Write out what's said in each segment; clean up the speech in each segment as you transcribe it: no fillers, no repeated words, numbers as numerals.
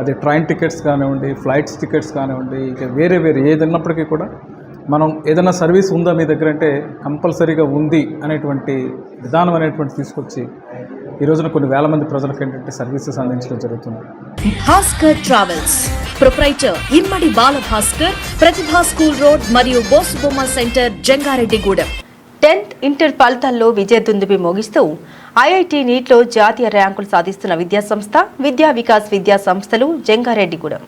అది train tickets కానివ్వండి, flights tickets కానివ్వండి, ఇక వేరే ఏదన్నప్పటికీ కూడా మనం ఏదైనా సర్వీస్ ఉందా మీ దగ్గర అంటే కంపల్సరీగా ఉంది అనేటువంటి విధానం అనేటువంటి తీసుకొచ్చి ఈ రోజున కొన్ని వేల మంది ప్రజలకు ఏంటంటే సర్వీసెస్ అందించడం జరుగుతుంది. భాస్కర్ ట్రావెల్స్ ప్రొప్రైటర్ ఇమ్మడి బాల భాస్కర్, ప్రతిభా స్కూల్ రోడ్ మరియు బోసుబొమ్మ సెంటర్, జంగారెడ్డిగూడెం. 10th ఇంటర్ ఫలితాల్లో విజయదుందుబి మోగిస్తూ ఐఐటి నీట్లో జాతీయ ర్యాంకులు సాధిస్తున్న విద్యాసంస్థ విద్యా వికాస్ విద్యా సంస్థలు, జంగారెడ్డిగూడెం.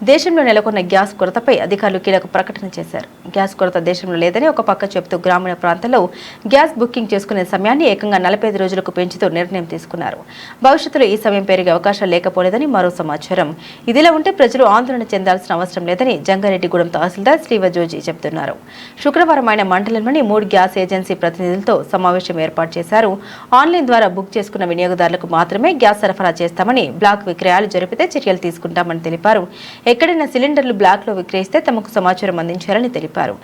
దేశంలో నెలకొన్న గ్యాస్ కొరతపై అధికారులు కీలక ప్రకటన చేశారు. గ్యాస్ కొరత దేశంలో లేదని ఒక పక్క చెబుతూ గ్రామీణ ప్రాంతాల్లో గ్యాస్ బుకింగ్ చేసుకునే సమయాన్ని ఏకంగా 45 రోజులకు పెంచుతూ నిర్ణయం తీసుకున్నారు. భవిష్యత్తులో ఈ సమయం పెరిగే అవకాశాలు లేకపోలేదని మరో సమాచారం. ఇదిలా ఉంటే ప్రజలు ఆందోళన చెందాల్సిన అవసరం లేదని జంగారెడ్డిగూడెం తహసీల్దార్ శ్రీవజోజీ చెబుతున్నారు. శుక్రవారం ఆయన మండలంలోని 3 గ్యాస్ ఏజెన్సీ ప్రతినిధులతో సమావేశం ఏర్పాటు చేశారు. ఆన్లైన్ ద్వారా బుక్ చేసుకున్న వినియోగదారులకు మాత్రమే గ్యాస్ సరఫరా చేస్తామని, బ్లాక్ విక్రయాలు జరిపితే చర్యలు తీసుకుంటామని తెలిపారు. ఎక్కడైనా సిలిండర్లు బ్లాక్ లో విక్రయిస్తే తమకు సమాచారం అందించాలని తెలిపారు.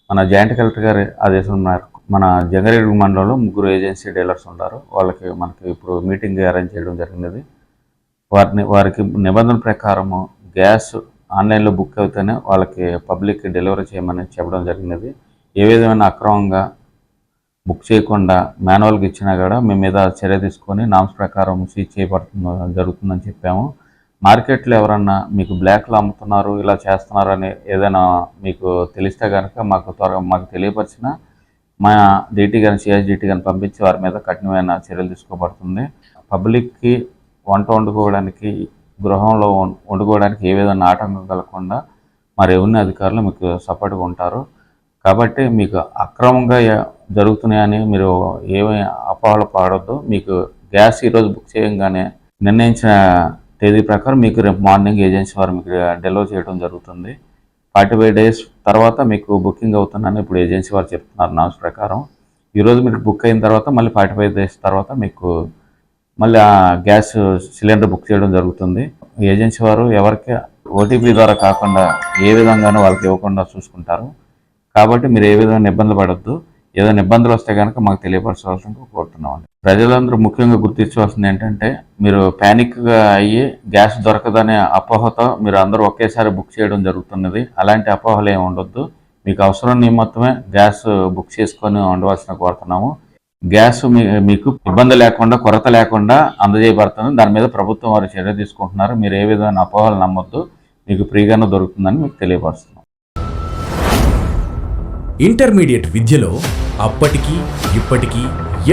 మన జాయింట్ కలెక్టర్ గారి ఆదేశం మేరకు మన జంగారెడ్డి మండలంలో 3 ఏజెన్సీ డీలర్స్ ఉన్నారు. మనకి ఇప్పుడు మీటింగ్ అరేంజ్ చేయడం జరిగినది. వారికి నిబంధనల ప్రకారము గ్యాస్ ఆన్లైన్లో బుక్ అవుతేనే వాళ్ళకి పబ్లిక్ డెలివరీ చేయమని చెప్పడం జరిగినది. ఏ విధమైన అక్రమంగా బుక్ చేయకుండా మాన్యువల్గా ఇచ్చినా కూడా మేము మీద చర్య తీసుకొని నామ్స్ ప్రకారం సీజ్ జరుగుతుందని చెప్పాము. మార్కెట్లో ఎవరన్నా మీకు బ్లాక్లో అమ్ముతున్నారు, ఇలా చేస్తున్నారు అని ఏదైనా మీకు తెలిస్తే కనుక మాకు తెలియపరిచిన మా డీటీ కానీ సిఎస్డిటీ కానీ పంపించి వారి మీద కఠినమైన చర్యలు తీసుకోబడుతుంది. పబ్లిక్కి వంట వండుకోవడానికి, గృహంలో వండుకోవడానికి ఏ విధంగా ఆటంకం కలగకుండా మా రెవెన్యూ అధికారులు మీకు సపోర్ట్గా ఉంటారు. కాబట్టి మీకు అక్రమంగా జరుగుతున్నాయని మీరు ఏమీ అపోహలు పడొద్దు. మీకు గ్యాస్ ఈరోజు బుక్ చేయగానే నిర్ణయించిన తేదీ ప్రకారం మీకు రేపు మార్నింగ్ ఏజెన్సీ వారు మీకు డెలివరీ చేయడం జరుగుతుంది. 45 days తర్వాత మీకు బుకింగ్ అవుతుందని ఇప్పుడు ఏజెన్సీ వారు చెప్తున్నారు నామ్స్ ప్రకారం. ఈరోజు మీకు బుక్ అయిన తర్వాత మళ్ళీ 45 days తర్వాత మీకు మళ్ళీ ఆ గ్యాస్ సిలిండర్ బుక్ చేయడం జరుగుతుంది. ఏజెన్సీ వారు ఎవరికి ఓటీపీ ద్వారా కాకుండా ఏ విధంగానూ వాళ్ళకి ఇవ్వకుండా చూసుకుంటారు. కాబట్టి మీరు ఏ విధమైన ఇబ్బందులు పడొద్దు. ఏదైనా ఇబ్బందులు వస్తే కనుక మాకు తెలియపరచవలసింది కోరుతున్నామండి. ప్రజలందరూ ముఖ్యంగా గుర్తించవలసింది ఏంటంటే, మీరు ప్యానిక్గా అయ్యి గ్యాస్ దొరకదనే అపోహతో మీరు అందరూ ఒకేసారి బుక్ చేయడం జరుగుతున్నది. అలాంటి అపోహలు ఏమి ఉండొద్దు. మీకు అవసరం నిమిత్తమే గ్యాస్ బుక్ చేసుకొని ఉండవలసిన కోరుతున్నాము. గ్యాస్ మీకు ఇబ్బంది లేకుండా, కొరత లేకుండా అందజేయబడుతుంది. దాని మీద ప్రభుత్వం వారు చర్య తీసుకుంటున్నారు. మీరు ఏ విధమైన అపోహలు నమ్మొద్దు. మీకు ఫ్రీగానే దొరుకుతుందని మీకు తెలియపరుస్తున్నాం. ఇంటర్మీడియట్ విద్యలో అప్పటికీ ఇప్పటికీ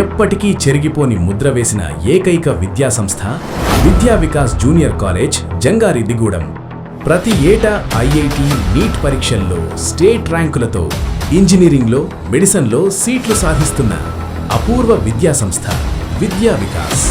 ఎప్పటికీ చెరిగిపోని ముద్ర వేసిన ఏకైక విద్యాసంస్థ విద్యా వికాస్ జూనియర్ కాలేజ్, జంగారెడ్డిగూడెం. ప్రతి ఏటా ఐఐటి నీట్ పరీక్షల్లో స్టేట్ ర్యాంకులతో ఇంజనీరింగ్లో, మెడిసిన్లో సీట్లు సాధిస్తున్న అపూర్వ విద్యాసంస్థ విద్యా వికాస్.